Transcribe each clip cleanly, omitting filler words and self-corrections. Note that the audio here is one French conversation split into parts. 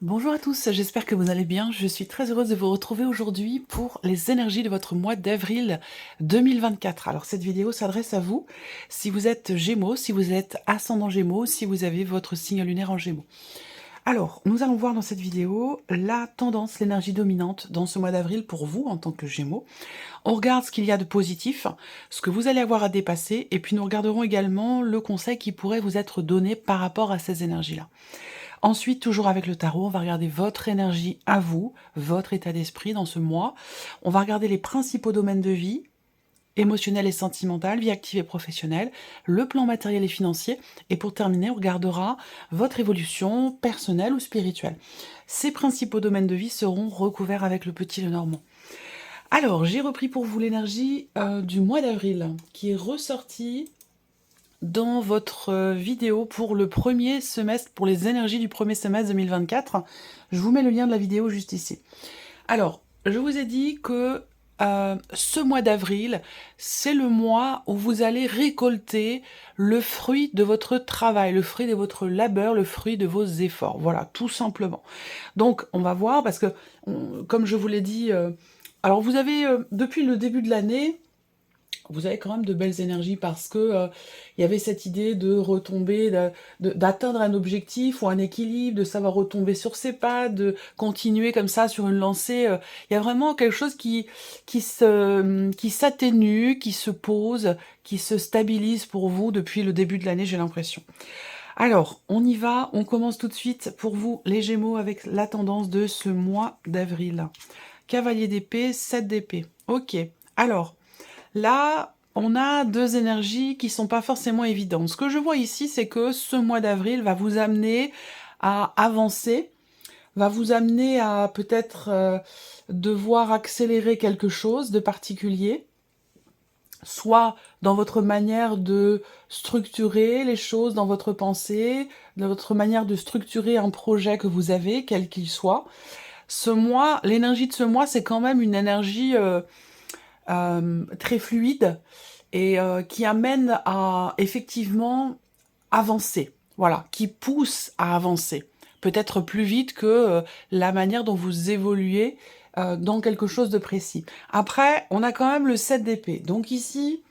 Bonjour à tous, j'espère que vous allez bien. Je suis très heureuse de vous retrouver aujourd'hui pour les énergies de votre mois d'avril 2024. Alors cette vidéo s'adresse à vous si vous êtes Gémeaux, si vous êtes ascendant Gémeaux, si vous avez votre signe lunaire en Gémeaux. Alors, nous allons voir dans cette vidéo la tendance, l'énergie dominante dans ce mois d'avril pour vous en tant que Gémeaux. On regarde ce qu'il y a de positif, ce que vous allez avoir à dépasser, et puis nous regarderons également le conseil qui pourrait vous être donné par rapport à ces énergies-là. Ensuite, toujours avec le tarot, on va regarder votre énergie à vous, votre état d'esprit dans ce mois. On va regarder les principaux domaines de vie, émotionnel et sentimental, vie active et professionnelle, le plan matériel et financier. Et pour terminer, on regardera votre évolution personnelle ou spirituelle. Ces principaux domaines de vie seront recouverts avec le petit Lenormand. Alors, j'ai repris pour vous l'énergie du mois d'avril qui est ressortie dans votre vidéo pour le premier semestre, pour les énergies du premier semestre 2024. Je vous mets le lien de la vidéo juste ici. Alors, je vous ai dit que ce mois d'avril, c'est le mois où vous allez récolter le fruit de votre travail, le fruit de votre labeur, le fruit de vos efforts. Voilà, tout simplement. Donc, on va voir, parce que, comme je vous l'ai dit, alors vous avez, depuis le début de l'année, vous avez quand même de belles énergies parce que il y avait cette idée de retomber, d'atteindre un objectif ou un équilibre, de savoir retomber sur ses pas, de continuer comme ça sur une lancée. Il y a vraiment quelque chose qui s'atténue, qui se pose, qui se stabilise pour vous depuis le début de l'année, j'ai l'impression. Alors, on y va, on commence tout de suite pour vous les Gémeaux avec la tendance de ce mois d'avril. Cavalier d'épée, 7 d'épée. Ok, alors... Là, on a deux énergies qui sont pas forcément évidentes. Ce que je vois ici, c'est que ce mois d'avril va vous amener à avancer, va vous amener à peut-être devoir accélérer quelque chose de particulier, soit dans votre manière de structurer les choses, dans votre pensée, dans votre manière de structurer un projet que vous avez, quel qu'il soit. Ce mois, l'énergie de ce mois, c'est quand même une énergie très fluide et qui amène à effectivement avancer, voilà, qui pousse à avancer, peut-être plus vite que la manière dont vous évoluez dans quelque chose de précis. Après, on a quand même le 7 d'épée. Donc ici,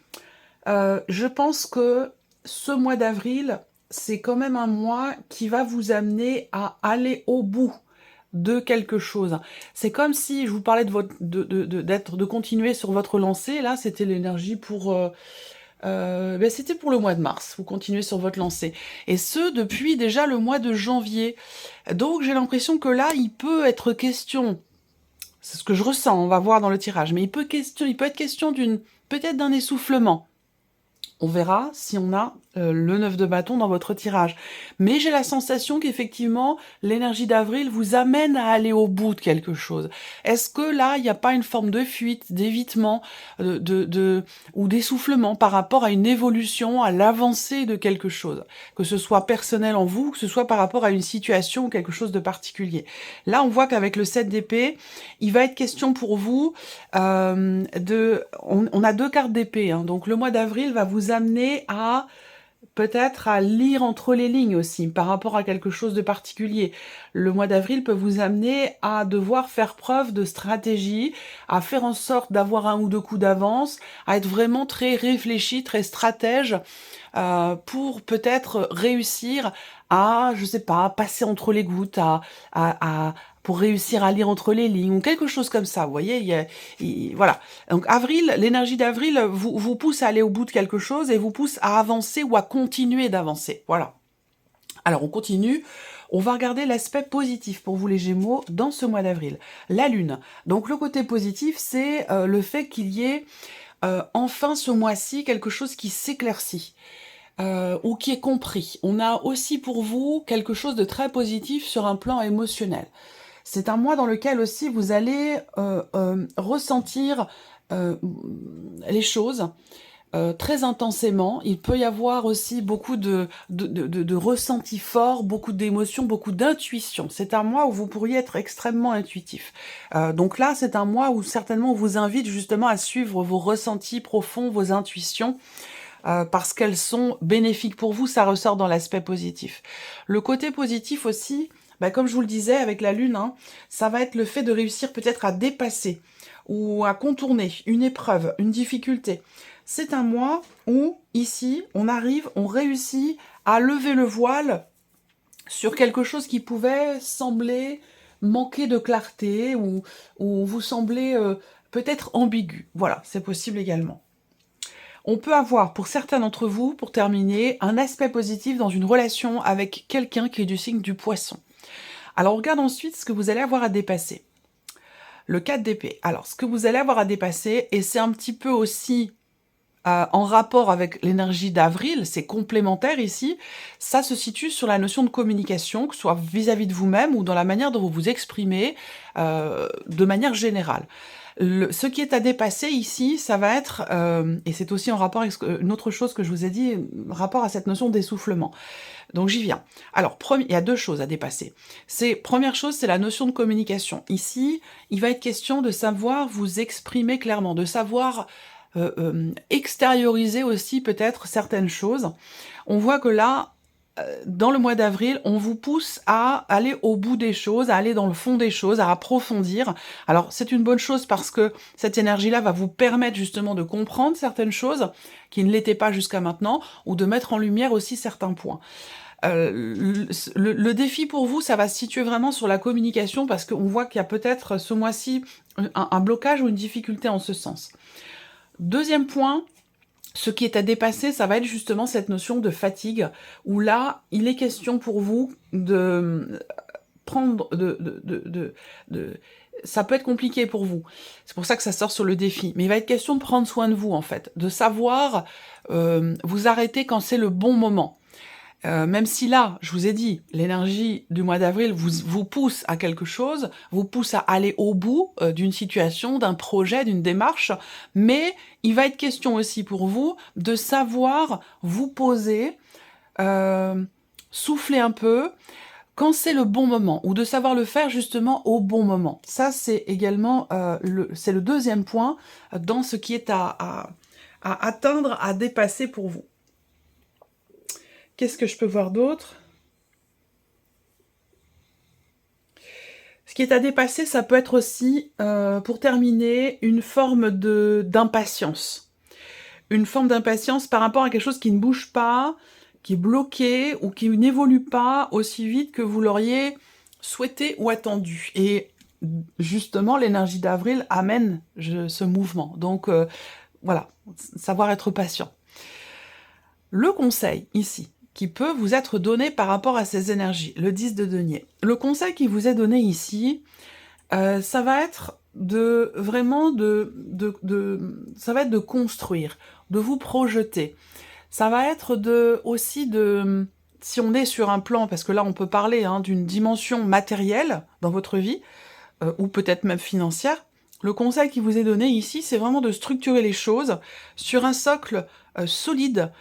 je pense que ce mois d'avril, c'est quand même un mois qui va vous amener à aller au bout de quelque chose. C'est comme si je vous parlais de continuer sur votre lancée. Là, c'était l'énergie pour c'était pour le mois de mars. Vous continuez sur votre lancée, et ce depuis déjà le mois de janvier. Donc j'ai l'impression que là, il peut être question. C'est ce que je ressens. On va voir dans le tirage, mais il peut être question peut-être d'un essoufflement. On verra si on a le 9 de bâton dans votre tirage. Mais j'ai la sensation qu'effectivement, l'énergie d'avril vous amène à aller au bout de quelque chose. Est-ce que là, il n'y a pas une forme de fuite, d'évitement, ou d'essoufflement par rapport à une évolution, à l'avancée de quelque chose? Que ce soit personnel en vous, que ce soit par rapport à une situation ou quelque chose de particulier. Là, on voit qu'avec le 7 d'épée, il va être question pour vous on a deux cartes d'épée, hein, donc le mois d'avril va vous amener à peut-être à lire entre les lignes aussi, par rapport à quelque chose de particulier. Le mois d'avril peut vous amener à devoir faire preuve de stratégie, à faire en sorte d'avoir un ou deux coups d'avance, à être vraiment très réfléchi, très stratège, pour peut-être réussir à, je sais pas, passer entre les gouttes, pour réussir à lire entre les lignes, ou quelque chose comme ça, vous voyez, voilà. Donc avril, l'énergie d'avril vous pousse à aller au bout de quelque chose et vous pousse à avancer ou à continuer d'avancer, voilà. Alors on continue, on va regarder l'aspect positif pour vous les Gémeaux dans ce mois d'avril. La Lune, donc le côté positif, c'est le fait qu'il y ait enfin ce mois-ci quelque chose qui s'éclaircit. Ou qui est compris. On a aussi pour vous quelque chose de très positif sur un plan émotionnel. C'est un mois dans lequel aussi vous allez ressentir les choses très intensément. Il peut y avoir aussi beaucoup de ressentis forts, beaucoup d'émotions, beaucoup d'intuition. C'est un mois où vous pourriez être extrêmement intuitif. Donc là, c'est un mois où certainement on vous invite justement à suivre vos ressentis profonds, vos intuitions, parce qu'elles sont bénéfiques pour vous, ça ressort dans l'aspect positif. Le côté positif aussi, bah, comme je vous le disais avec la Lune, hein, ça va être le fait de réussir peut-être à dépasser ou à contourner une épreuve, une difficulté. C'est un mois où, ici, on réussit à lever le voile sur quelque chose qui pouvait sembler manquer de clarté ou vous sembler peut-être ambigu. Voilà, c'est possible également. On peut avoir, pour certains d'entre vous, pour terminer, un aspect positif dans une relation avec quelqu'un qui est du signe du Poisson. Alors, on regarde ensuite ce que vous allez avoir à dépasser. Le 4 d'épée. Alors, ce que vous allez avoir à dépasser, et c'est un petit peu aussi en rapport avec l'énergie d'avril, c'est complémentaire ici, ça se situe sur la notion de communication, que ce soit vis-à-vis de vous-même ou dans la manière dont vous vous exprimez de manière générale. Ce qui est à dépasser ici, ça va être, et c'est aussi en rapport avec une autre chose que je vous ai dit, rapport à cette notion d'essoufflement. Donc j'y viens. Alors, il y a deux choses à dépasser. Première chose, c'est la notion de communication. Ici, il va être question de savoir vous exprimer clairement, de savoir extérioriser aussi peut-être certaines choses. On voit que là, dans le mois d'avril, on vous pousse à aller au bout des choses, à aller dans le fond des choses, à approfondir. Alors, c'est une bonne chose parce que cette énergie-là va vous permettre justement de comprendre certaines choses qui ne l'étaient pas jusqu'à maintenant, ou de mettre en lumière aussi certains points. Le défi pour vous, ça va se situer vraiment sur la communication, parce qu'on voit qu'il y a peut-être ce mois-ci un blocage ou une difficulté en ce sens. Deuxième point, ce qui est à dépasser, ça va être justement cette notion de fatigue, où là, il est question pour vous de prendre... ça peut être compliqué pour vous. C'est pour ça que ça sort sur le défi. Mais il va être question de prendre soin de vous, en fait. De savoir vous arrêter quand c'est le bon moment. Même si là, je vous ai dit, l'énergie du mois d'avril vous pousse à quelque chose, vous pousse à aller au bout d'une situation, d'un projet, d'une démarche, mais il va être question aussi pour vous de savoir vous poser, souffler un peu, quand c'est le bon moment, ou de savoir le faire justement au bon moment. Ça, c'est également c'est le deuxième point dans ce qui est à atteindre, à dépasser pour vous. Qu'est-ce que je peux voir d'autre? Ce qui est à dépasser, ça peut être aussi, pour terminer, une forme d'impatience. Une forme d'impatience par rapport à quelque chose qui ne bouge pas, qui est bloqué ou qui n'évolue pas aussi vite que vous l'auriez souhaité ou attendu. Et justement, l'énergie d'avril amène ce mouvement. Donc voilà, savoir être patient. Le conseil ici, qui peut vous être donné par rapport à ces énergies, le 10 de denier. Le conseil qui vous est donné ici, ça va être ça va être de construire, de vous projeter. Ça va être aussi de, si on est sur un plan, parce que là on peut parler d'une dimension matérielle dans votre vie, ou peut-être même financière, le conseil qui vous est donné ici, c'est vraiment de structurer les choses sur un socle solide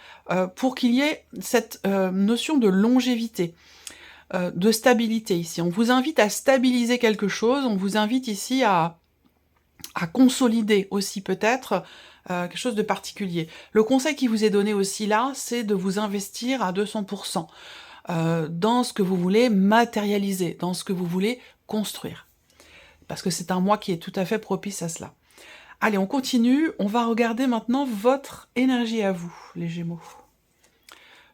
pour qu'il y ait cette notion de longévité, de stabilité ici. On vous invite à stabiliser quelque chose, on vous invite ici à consolider aussi peut-être quelque chose de particulier. Le conseil qui vous est donné aussi là, c'est de vous investir à 200% dans ce que vous voulez matérialiser, dans ce que vous voulez construire. Parce que c'est un mois qui est tout à fait propice à cela. Allez, on continue. On va regarder maintenant votre énergie à vous, les Gémeaux.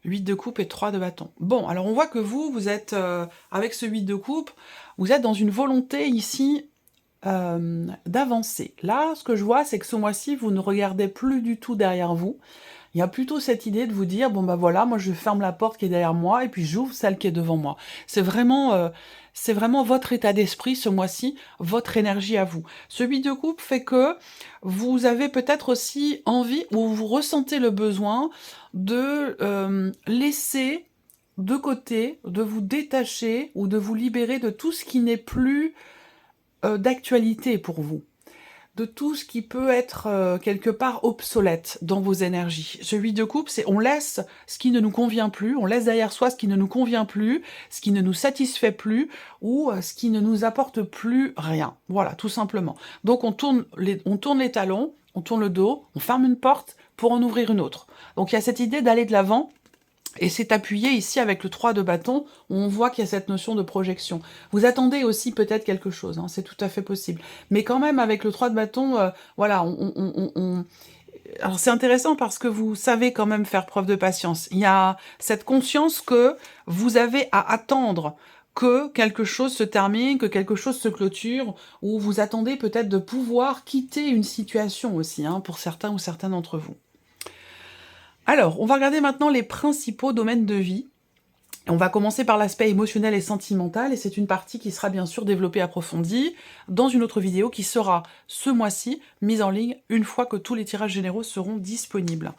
8 de coupe et 3 de bâton. Bon, alors on voit que vous êtes, avec ce 8 de coupe, vous êtes dans une volonté ici d'avancer. Là, ce que je vois, c'est que ce mois-ci, vous ne regardez plus du tout derrière vous. Il y a plutôt cette idée de vous dire, bon bah voilà, moi je ferme la porte qui est derrière moi et puis j'ouvre celle qui est devant moi. C'est vraiment votre état d'esprit ce mois-ci, votre énergie à vous. Ce 8 de coupe fait que vous avez peut-être aussi envie, ou vous ressentez le besoin de laisser de côté, de vous détacher ou de vous libérer de tout ce qui n'est plus d'actualité pour vous, de tout ce qui peut être quelque part obsolète dans vos énergies. Ce 8 de coupe, c'est on laisse ce qui ne nous convient plus, on laisse derrière soi ce qui ne nous convient plus, ce qui ne nous satisfait plus, ou ce qui ne nous apporte plus rien. Voilà, tout simplement. Donc on tourne les talons, on tourne le dos, on ferme une porte pour en ouvrir une autre. Donc il y a cette idée d'aller de l'avant, Et c'est appuyé ici avec le 3 de bâton, où on voit qu'il y a cette notion de projection. Vous attendez aussi peut-être quelque chose, hein, c'est tout à fait possible. Mais quand même, avec le 3 de bâton, voilà, alors c'est intéressant parce que vous savez quand même faire preuve de patience. Il y a cette conscience que vous avez à attendre que quelque chose se termine, que quelque chose se clôture, ou vous attendez peut-être de pouvoir quitter une situation aussi, hein, pour certains ou certaines d'entre vous. Alors, on va regarder maintenant les principaux domaines de vie. On va commencer par l'aspect émotionnel et sentimental, et c'est une partie qui sera bien sûr développée, approfondie, dans une autre vidéo qui sera, ce mois-ci, mise en ligne une fois que tous les tirages généraux seront disponibles.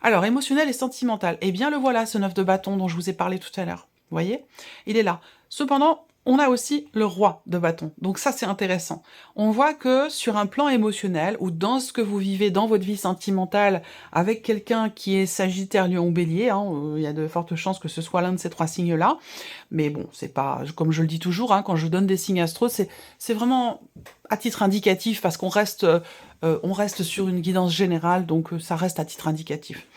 Alors, émotionnel et sentimental, eh bien le voilà, ce 9 de bâton dont je vous ai parlé tout à l'heure. Vous voyez? Il est là. Cependant, on a aussi le roi de bâton, donc ça c'est intéressant. On voit que sur un plan émotionnel, ou dans ce que vous vivez dans votre vie sentimentale, avec quelqu'un qui est Sagittaire, Lion ou Bélier, hein, il y a de fortes chances que ce soit l'un de ces trois signes-là, mais bon, c'est pas, comme je le dis toujours, hein, quand je donne des signes astro, c'est vraiment à titre indicatif, parce qu'on reste, on reste sur une guidance générale, donc ça reste à titre indicatif.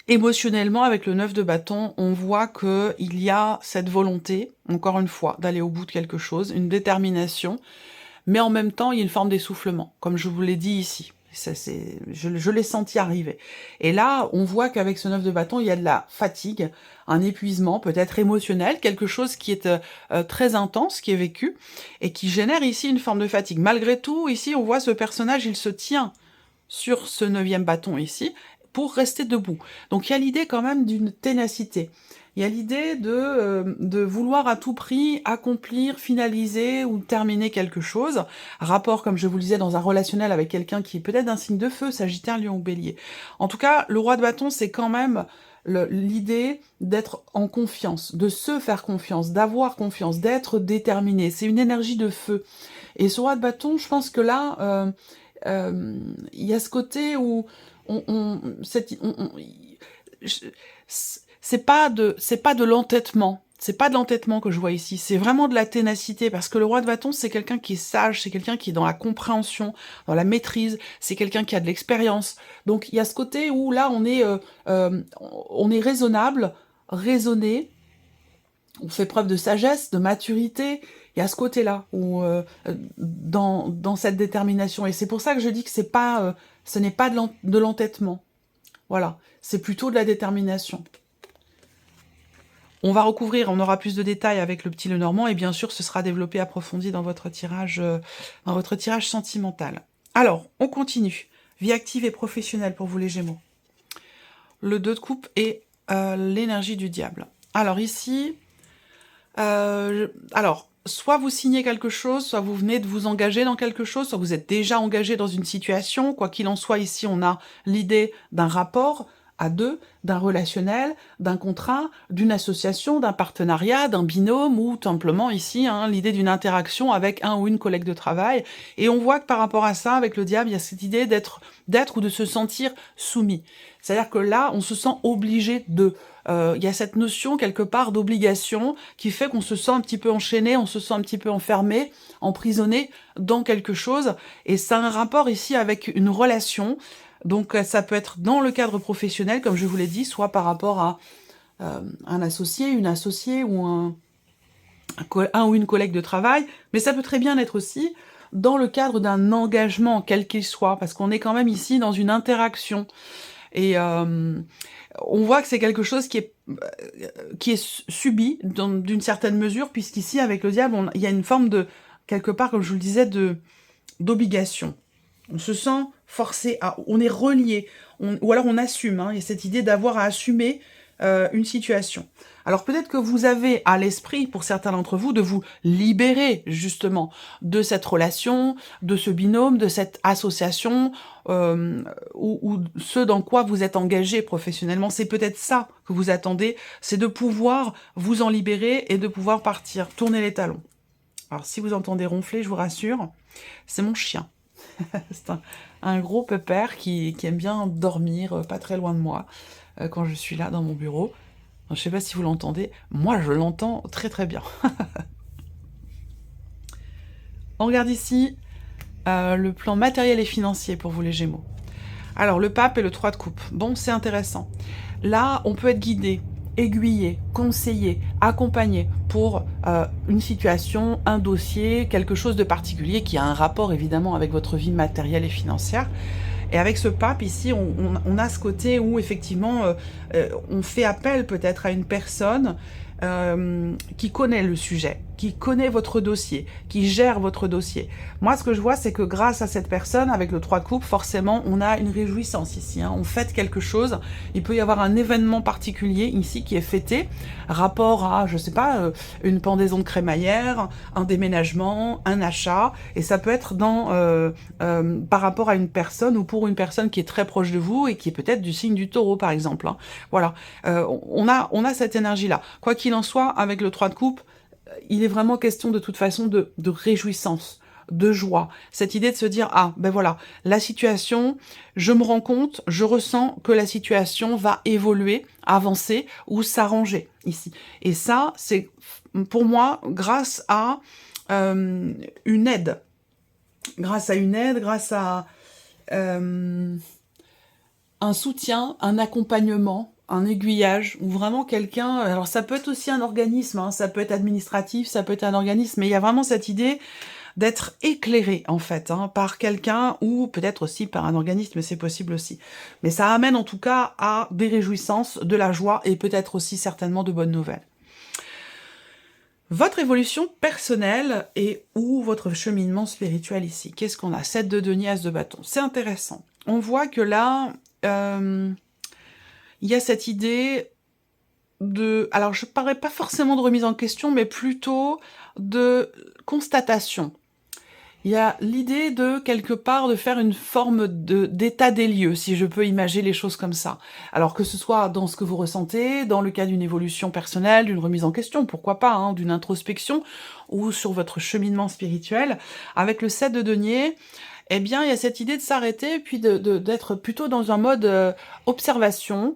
Émotionnellement, avec le 9 de bâton, on voit qu'il y a cette volonté, encore une fois, d'aller au bout de quelque chose, une détermination, mais en même temps, il y a une forme d'essoufflement, comme je vous l'ai dit ici. Je l'ai senti arriver. Et là, on voit qu'avec ce 9 de bâton, il y a de la fatigue, un épuisement, peut-être émotionnel, quelque chose qui est très intense, qui est vécu, et qui génère ici une forme de fatigue. Malgré tout, ici, on voit ce personnage, il se tient sur ce 9e bâton ici, pour rester debout. Donc il y a l'idée quand même d'une ténacité. Il y a l'idée de vouloir à tout prix accomplir, finaliser ou terminer quelque chose. Rapport, comme je vous le disais, dans un relationnel avec quelqu'un qui est peut-être d'un signe de feu, Sagittaire, Lion ou Bélier. En tout cas, le roi de bâton, c'est quand même l'idée d'être en confiance, de se faire confiance, d'avoir confiance, d'être déterminé. C'est une énergie de feu. Et ce roi de bâton, je pense que là, il y a ce côté où c'est pas de l'entêtement. C'est pas de l'entêtement que je vois ici, c'est vraiment de la ténacité, parce que le roi de bâton, c'est quelqu'un qui est sage, c'est quelqu'un qui est dans la compréhension, dans la maîtrise, c'est quelqu'un qui a de l'expérience. Donc il y a ce côté où là, on est raisonnable, raisonné, on fait preuve de sagesse, de maturité. Il y a ce côté-là, où dans cette détermination. Et c'est pour ça que je dis que ce n'est pas de l'entêtement. Voilà, c'est plutôt de la détermination. On va recouvrir, on aura plus de détails avec le petit Lenormand, et bien sûr, ce sera développé, approfondi dans votre tirage sentimental. Alors, on continue. Vie active et professionnelle pour vous les Gémeaux. Le 2 de coupe et l'énergie du diable. Alors ici, soit vous signez quelque chose, soit vous venez de vous engager dans quelque chose, soit vous êtes déjà engagé dans une situation. Quoi qu'il en soit, ici, on a l'idée d'un rapport à deux, d'un relationnel, d'un contrat, d'une association, d'un partenariat, d'un binôme, ou tout simplement ici, hein, l'idée d'une interaction avec un ou une collègue de travail. Et on voit que par rapport à ça, avec le diable, il y a cette idée d'être ou de se sentir soumis. C'est-à-dire que là, on se sent obligé de... il y a cette notion quelque part d'obligation qui fait qu'on se sent un petit peu enchaîné, on se sent un petit peu enfermé, emprisonné dans quelque chose, et ça a un rapport ici avec une relation. Donc ça peut être dans le cadre professionnel, comme je vous l'ai dit, soit par rapport à un associé, une associée, ou un ou une collègue de travail, mais ça peut très bien être aussi dans le cadre d'un engagement, quel qu'il soit, parce qu'on est quand même ici dans une interaction. Et on voit que c'est quelque chose qui est subi d'une certaine mesure, puisqu'ici, avec le diable, il y a une forme de, quelque part, comme je vous le disais, d'obligation. On se sent forcé, on est relié, ou alors on assume, hein, il y a cette idée d'avoir à assumer une situation. Alors peut-être que vous avez à l'esprit, pour certains d'entre vous, de vous libérer justement de cette relation, de ce binôme, de cette association, ou ce dans quoi vous êtes engagé professionnellement. C'est peut-être ça que vous attendez, c'est de pouvoir vous en libérer et de pouvoir partir, tourner les talons. Alors si vous entendez ronfler, je vous rassure, c'est mon chien. C'est un gros pépère qui aime bien dormir pas très loin de moi quand je suis là dans mon bureau. Je ne sais pas si vous l'entendez, moi je l'entends très très bien. On regarde ici le plan matériel et financier pour vous les Gémeaux. Alors le pape et le 3 de coupe, bon c'est intéressant. Là, on peut être guidé, aiguillé, conseillé, accompagné pour une situation, un dossier, quelque chose de particulier qui a un rapport évidemment avec votre vie matérielle et financière. Et avec ce pape ici, on a ce côté où effectivement on fait appel peut-être à une personne qui connaît le sujet, qui connaît votre dossier, qui gère votre dossier. Moi, ce que je vois, c'est que grâce à cette personne, avec le 3 de coupe, forcément, on a une réjouissance ici. Hein. On fête quelque chose. Il peut y avoir un événement particulier ici qui est fêté, rapport à, je sais pas, une pendaison de crémaillère, un déménagement, un achat, et ça peut être par rapport à une personne ou pour une personne qui est très proche de vous et qui est peut-être du signe du taureau, par exemple. Hein. Voilà, on a cette énergie-là. Quoi qu'il en soit, avec le 3 de coupe, il est vraiment question de toute façon de réjouissance, de joie. Cette idée de se dire, ah, ben voilà, la situation, je me rends compte, je ressens que la situation va évoluer, avancer ou s'arranger ici. Et ça, c'est pour moi grâce à une aide. Grâce à un soutien, un accompagnement, un aiguillage, ou vraiment quelqu'un... Alors ça peut être aussi un organisme, hein, ça peut être administratif, ça peut être un organisme, mais il y a vraiment cette idée d'être éclairé, en fait, hein, par quelqu'un, ou peut-être aussi par un organisme, c'est possible aussi. Mais ça amène en tout cas à des réjouissances, de la joie, et peut-être aussi certainement de bonnes nouvelles. Votre évolution personnelle et ou votre cheminement spirituel ici. Qu'est-ce qu'on a? 7 de denier, as de bâton. C'est intéressant. On voit que là... il y a cette idée de... Alors, je ne parlerai pas forcément de remise en question, mais plutôt de constatation. Il y a l'idée de, quelque part, de faire une forme d'état des lieux, si je peux imaginer les choses comme ça. Alors que ce soit dans ce que vous ressentez, dans le cas d'une évolution personnelle, d'une remise en question, pourquoi pas, hein, d'une introspection, ou sur votre cheminement spirituel. Avec le 7 de denier, eh bien, il y a cette idée de s'arrêter, puis d'être plutôt dans un mode observation.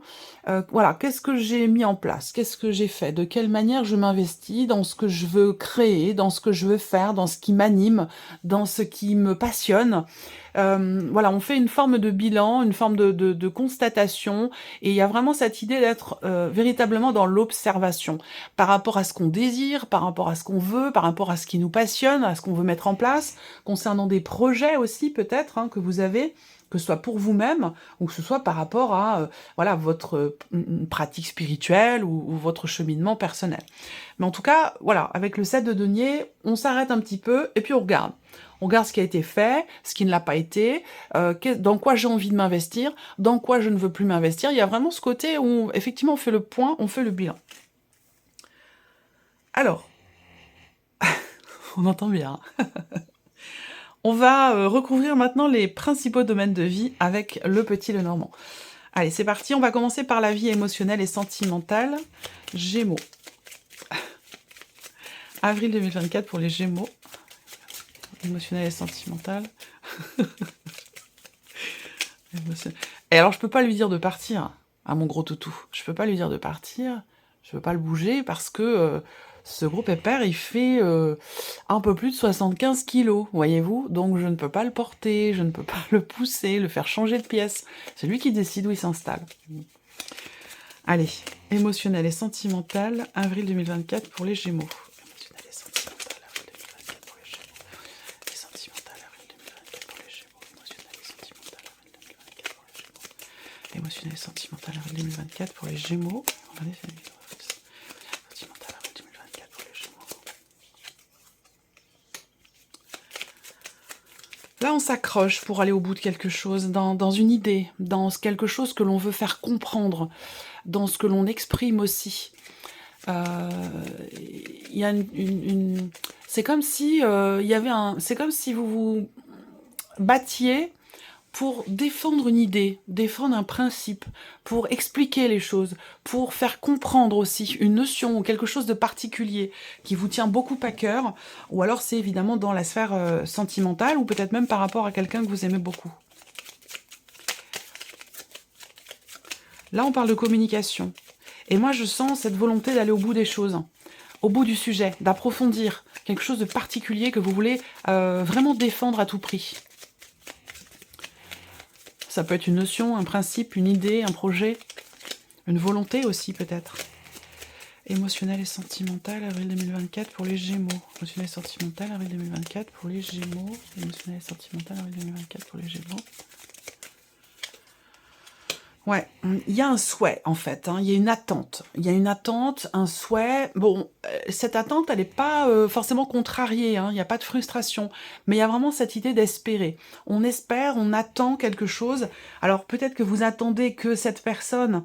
Voilà, qu'est-ce que j'ai mis en place? Qu'est-ce que j'ai fait? De quelle manière je m'investis dans ce que je veux créer, dans ce que je veux faire, dans ce qui m'anime, dans ce qui me passionne? Voilà, on fait une forme de bilan, une forme de constatation, et il y a vraiment cette idée d'être véritablement dans l'observation, par rapport à ce qu'on désire, par rapport à ce qu'on veut, par rapport à ce qui nous passionne, à ce qu'on veut mettre en place, concernant des projets aussi peut-être hein, que vous avez, que ce soit pour vous-même, ou que ce soit par rapport à voilà, votre pratique spirituelle ou votre cheminement personnel. Mais en tout cas, voilà, avec le 7 de denier, on s'arrête un petit peu, et puis on regarde. On regarde ce qui a été fait, ce qui ne l'a pas été, dans quoi j'ai envie de m'investir, dans quoi je ne veux plus m'investir. Il y a vraiment ce côté où, effectivement, on fait le point, on fait le bilan. Alors, on entend bien. On va recouvrir maintenant les principaux domaines de vie avec le petit Lenormand. Allez, c'est parti, on va commencer par la vie émotionnelle et sentimentale. Gémeaux. Avril 2024 pour les Gémeaux. Émotionnel et sentimental. Et alors, je peux pas lui dire de partir, à mon gros toutou. Je peux pas lui dire de partir, je peux pas le bouger, parce que ce gros pépère, il fait un peu plus de 75 kilos, voyez-vous. Donc, je ne peux pas le porter, je ne peux pas le pousser, le faire changer de pièce. C'est lui qui décide où il s'installe. Allez, émotionnel et sentimental, avril 2024 pour les Gémeaux. Émotionnel et sentimental avril 2024 pour les Gémeaux. Sentimental avril 2024 pour les Gémeaux. Là, on s'accroche pour aller au bout de quelque chose, dans une idée, dans quelque chose que l'on veut faire comprendre, dans ce que l'on exprime aussi. Il y a c'est comme si il y avait c'est comme si vous vous battiez pour défendre une idée, défendre un principe, pour expliquer les choses, pour faire comprendre aussi une notion ou quelque chose de particulier qui vous tient beaucoup à cœur, ou alors c'est évidemment dans la sphère sentimentale, ou peut-être même par rapport à quelqu'un que vous aimez beaucoup. Là, on parle de communication. Et moi, je sens cette volonté d'aller au bout des choses, au bout du sujet, d'approfondir quelque chose de particulier que vous voulez vraiment défendre à tout prix. Ça peut être une notion, un principe, une idée, un projet. Une volonté aussi peut-être. Émotionnel et sentimental, avril 2024 pour les Gémeaux. Émotionnel et sentimental, avril 2024 pour les Gémeaux. Émotionnel et sentimental, avril 2024 pour les Gémeaux. Ouais, il y a un souhait en fait, hein, il y a une attente. Il y a une attente, un souhait. Bon, cette attente, elle n'est pas forcément contrariée, hein, il n'y a pas de frustration. Mais il y a vraiment cette idée d'espérer. On espère, on attend quelque chose. Alors peut-être que vous attendez que cette personne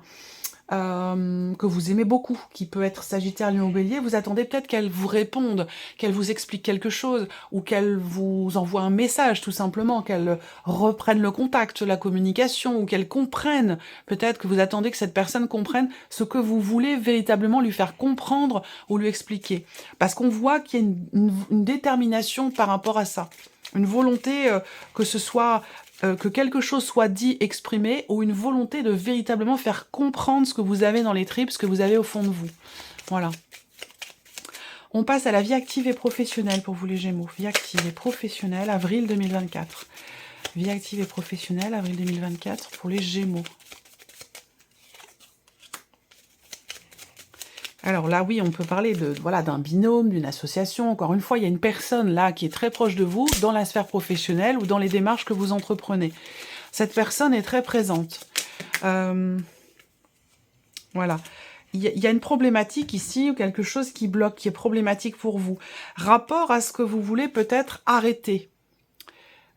que vous aimez beaucoup, qui peut être Sagittaire, Lion, Bélier, vous attendez peut-être qu'elle vous réponde, qu'elle vous explique quelque chose, ou qu'elle vous envoie un message tout simplement, qu'elle reprenne le contact, la communication, ou qu'elle comprenne. Peut-être que vous attendez que cette personne comprenne ce que vous voulez véritablement lui faire comprendre ou lui expliquer. Parce qu'on voit qu'il y a une détermination par rapport à ça. Une volonté que ce soit que quelque chose soit dit, exprimé, ou une volonté de véritablement faire comprendre ce que vous avez dans les tripes, ce que vous avez au fond de vous. Voilà. On passe à la vie active et professionnelle pour vous les Gémeaux. Vie active et professionnelle, avril 2024. Vie active et professionnelle, avril 2024 pour les Gémeaux. Alors là, oui, on peut parler de voilà d'un binôme, d'une association. Encore une fois, il y a une personne là qui est très proche de vous dans la sphère professionnelle ou dans les démarches que vous entreprenez. Cette personne est très présente. Voilà. Il y a une problématique ici, ou quelque chose qui bloque, qui est problématique pour vous. Rapport à ce que vous voulez peut-être arrêter.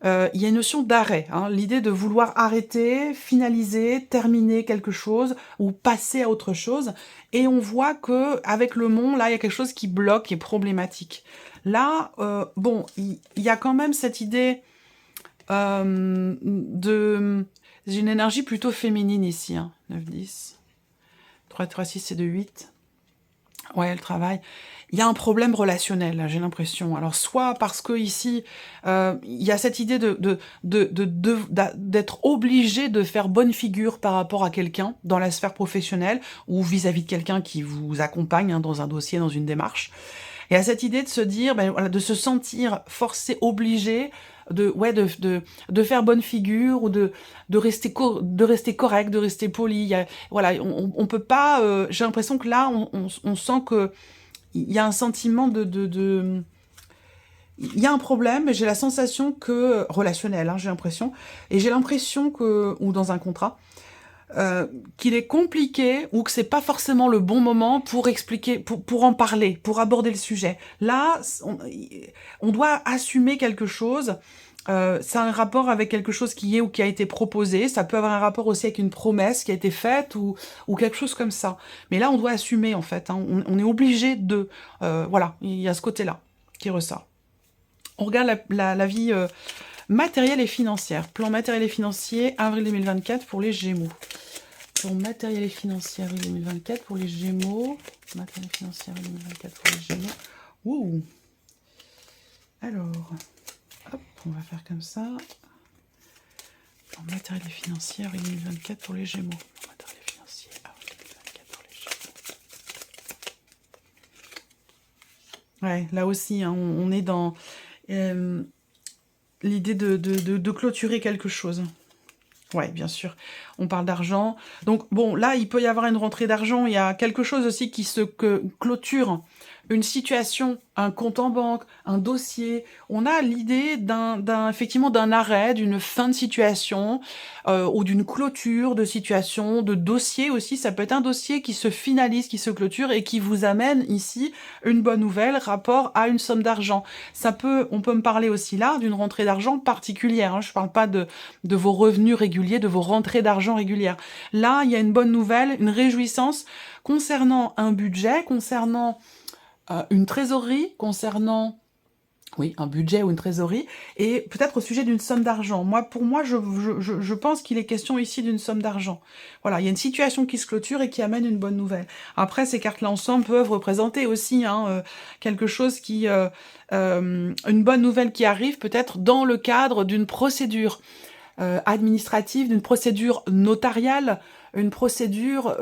Il y a une notion d'arrêt, hein, l'idée de vouloir arrêter, finaliser, terminer quelque chose ou passer à autre chose. Et on voit que avec le mont, là, il y a quelque chose qui bloque, qui est problématique. Là, bon, il y a quand même cette idée de... J'ai une énergie plutôt féminine ici, hein, 9, 10. 3, 3, 6, c'est de 8. Ouais, le travail. Il y a un problème relationnel, j'ai l'impression. Alors, soit parce que ici, il y a cette idée d'être obligé de faire bonne figure par rapport à quelqu'un dans la sphère professionnelle ou vis-à-vis de quelqu'un qui vous accompagne hein, dans un dossier, dans une démarche. Il y a cette idée de se dire, ben, voilà, de se sentir forcé, obligé de faire bonne figure ou de rester correct, de rester poli. Voilà, on peut pas. J'ai l'impression que là, on sent que il y a un sentiment il y a un problème, mais j'ai la sensation que relationnel, hein, j'ai l'impression, et j'ai l'impression que ou dans un contrat. Qu'il est compliqué ou que c'est pas forcément le bon moment pour expliquer, pour en parler, pour aborder le sujet. Là, on doit assumer quelque chose. Ça a un rapport avec quelque chose qui est ou qui a été proposé. Ça peut avoir un rapport aussi avec une promesse qui a été faite ou quelque chose comme ça. Mais là, on doit assumer en fait. Hein. On est obligé de... voilà, il y a ce côté-là qui ressort. On regarde la vie matérielle et financière. Plan matériel et financier, avril 2024 pour les Gémeaux. Plan matériel et financier, avril 2024 pour les Gémeaux. Matériel et financier, avril 2024 pour les Gémeaux. Ouh. Alors, hop, on va faire comme ça. Plan matériel et financier, avril 2024 pour les Gémeaux. Plan matériel et financier, avril 2024 pour les Gémeaux. Ouais, là aussi, hein, on est dans... l'idée de clôturer quelque chose. Ouais, bien sûr. On parle d'argent. Donc, bon, là, il peut y avoir une rentrée d'argent. Il y a quelque chose aussi qui se clôture. Une situation, un compte en banque, un dossier. On a l'idée effectivement d'un arrêt, d'une fin de situation ou d'une clôture de situation, de dossier aussi. Ça peut être un dossier qui se finalise, qui se clôture et qui vous amène ici une bonne nouvelle rapport à une somme d'argent. On peut me parler aussi là d'une rentrée d'argent particulière. Hein. Je ne parle pas de vos revenus réguliers, de vos rentrées d'argent régulières. Là, il y a une bonne nouvelle, une réjouissance concernant un budget, concernant une trésorerie, concernant oui, un budget ou une trésorerie, et peut-être au sujet d'une somme d'argent. Pour moi, je pense qu'il est question ici d'une somme d'argent. Voilà, il y a une situation qui se clôture et qui amène une bonne nouvelle. Après, ces cartes-là ensemble peuvent représenter aussi quelque chose qui... une bonne nouvelle qui arrive peut-être dans le cadre d'une procédure administrative, d'une procédure notariale, une procédure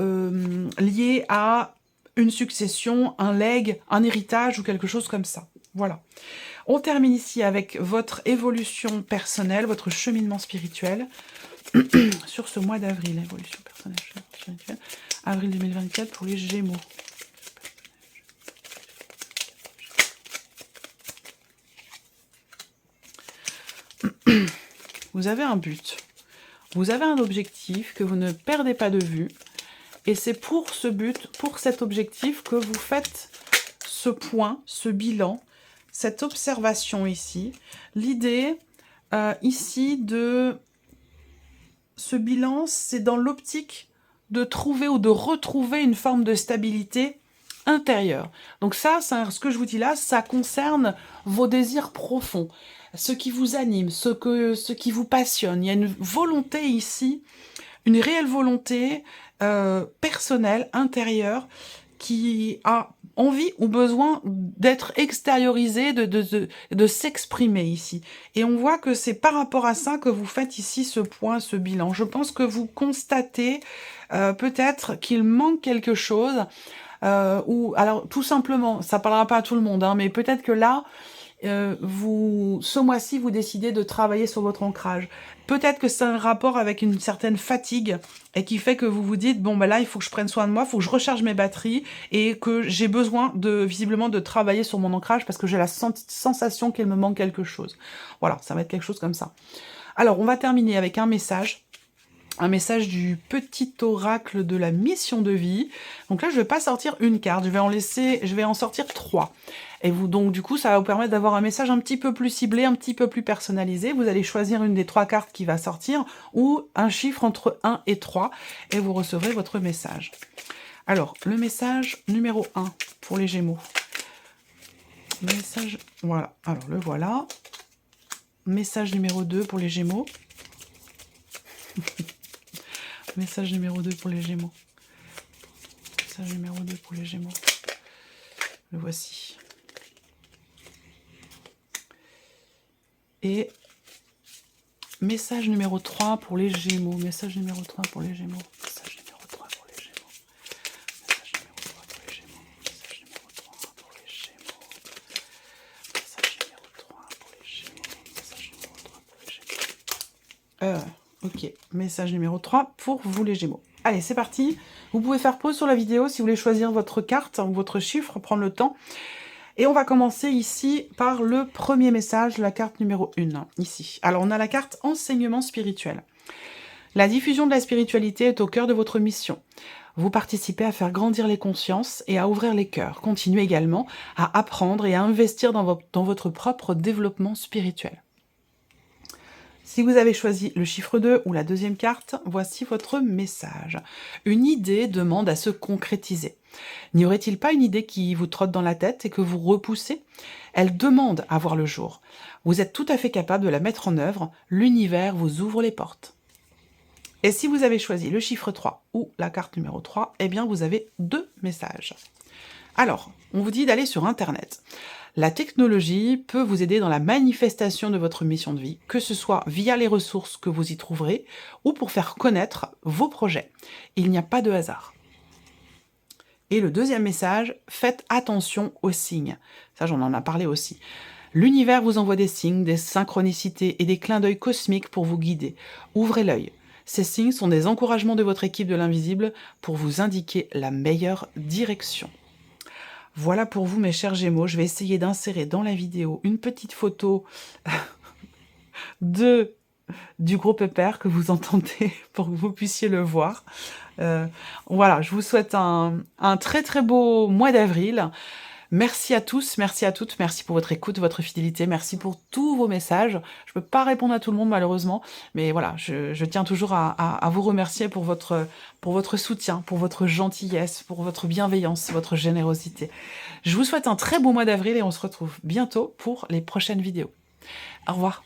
liée à une succession, un legs, un héritage ou quelque chose comme ça. Voilà. On termine ici avec votre évolution personnelle, votre cheminement spirituel sur ce mois d'avril. Évolution personnelle, spirituelle. Avril 2024 pour les Gémeaux. Vous avez un but. Vous avez un objectif que vous ne perdez pas de vue. Et c'est pour ce but, pour cet objectif, que vous faites ce point, ce bilan, cette observation ici. L'idée ici de ce bilan, c'est dans l'optique de trouver ou de retrouver une forme de stabilité intérieure. Donc ça, ce que je vous dis là, ça concerne vos désirs profonds, ce qui vous anime, ce qui vous passionne. Il y a une volonté ici, une réelle volonté personnelle, intérieure, qui a envie ou besoin d'être extériorisée, de s'exprimer ici. Et on voit que c'est par rapport à ça que vous faites ici ce point, ce bilan. Je pense que vous constatez peut-être qu'il manque quelque chose, ou alors tout simplement, ça parlera pas à tout le monde, hein, mais peut-être que là, ce mois-ci, vous décidez de travailler sur votre ancrage. Peut-être que c'est un rapport avec une certaine fatigue et qui fait que vous vous dites, bon, ben là, il faut que je prenne soin de moi, il faut que je recharge mes batteries et que j'ai besoin visiblement de travailler sur mon ancrage parce que j'ai la sensation qu'il me manque quelque chose. Voilà, ça va être quelque chose comme ça. Alors, on va terminer avec un message du petit oracle de la mission de vie. Donc là, je ne vais pas sortir une carte, je vais en sortir 3. Et vous, donc du coup, ça va vous permettre d'avoir un message un petit peu plus ciblé, un petit peu plus personnalisé. Vous allez choisir une des 3 cartes qui va sortir ou un chiffre entre 1 et 3 et vous recevrez votre message. Alors, le message numéro 1 pour les Gémeaux. Le message, voilà, alors le voilà. Message numéro 2 pour les Gémeaux. Message numéro 2 pour les Gémeaux. Message numéro 2 pour les Gémeaux. Le voici. Et message numéro 3 pour les Gémeaux. Message numéro 3 pour les Gémeaux. Message numéro 3 pour les Gémeaux. Message numéro 3 pour les Gémeaux. Message numéro 3 pour les Gémeaux. Message numéro 3 pour les Gémeaux. Message numéro 3 pour les Gémeaux. Ok, message numéro 3 pour vous les Gémeaux. Allez, c'est parti. Vous pouvez faire pause sur la vidéo si vous voulez choisir votre carte ou votre chiffre, prendre le temps. Et on va commencer ici par le premier message, la carte numéro 1, ici. Alors, on a la carte enseignement spirituel. La diffusion de la spiritualité est au cœur de votre mission. Vous participez à faire grandir les consciences et à ouvrir les cœurs. Continuez également à apprendre et à investir dans votre propre développement spirituel. Si vous avez choisi le chiffre 2 ou la deuxième carte, voici votre message. Une idée demande à se concrétiser. N'y aurait-il pas une idée qui vous trotte dans la tête et que vous repoussez? Elle demande à voir le jour. Vous êtes tout à fait capable de la mettre en œuvre. L'univers vous ouvre les portes. Et si vous avez choisi le chiffre 3 ou la carte numéro 3, eh bien vous avez 2 messages. Alors, on vous dit d'aller sur Internet. La technologie peut vous aider dans la manifestation de votre mission de vie, que ce soit via les ressources que vous y trouverez ou pour faire connaître vos projets. Il n'y a pas de hasard. Et le deuxième message, faites attention aux signes. Ça, j'en en ai parlé aussi. L'univers vous envoie des signes, des synchronicités et des clins d'œil cosmiques pour vous guider. Ouvrez l'œil. Ces signes sont des encouragements de votre équipe de l'invisible pour vous indiquer la meilleure direction. Voilà pour vous, mes chers Gémeaux. Je vais essayer d'insérer dans la vidéo une petite photo du gros pépère que vous entendez pour que vous puissiez le voir. Voilà, je vous souhaite un très très beau mois d'avril. Merci à tous, merci à toutes, merci pour votre écoute, votre fidélité, merci pour tous vos messages. Je ne peux pas répondre à tout le monde malheureusement, mais voilà, je tiens toujours à vous remercier pour votre soutien, pour votre gentillesse, pour votre bienveillance, votre générosité. Je vous souhaite un très beau mois d'avril et on se retrouve bientôt pour les prochaines vidéos. Au revoir.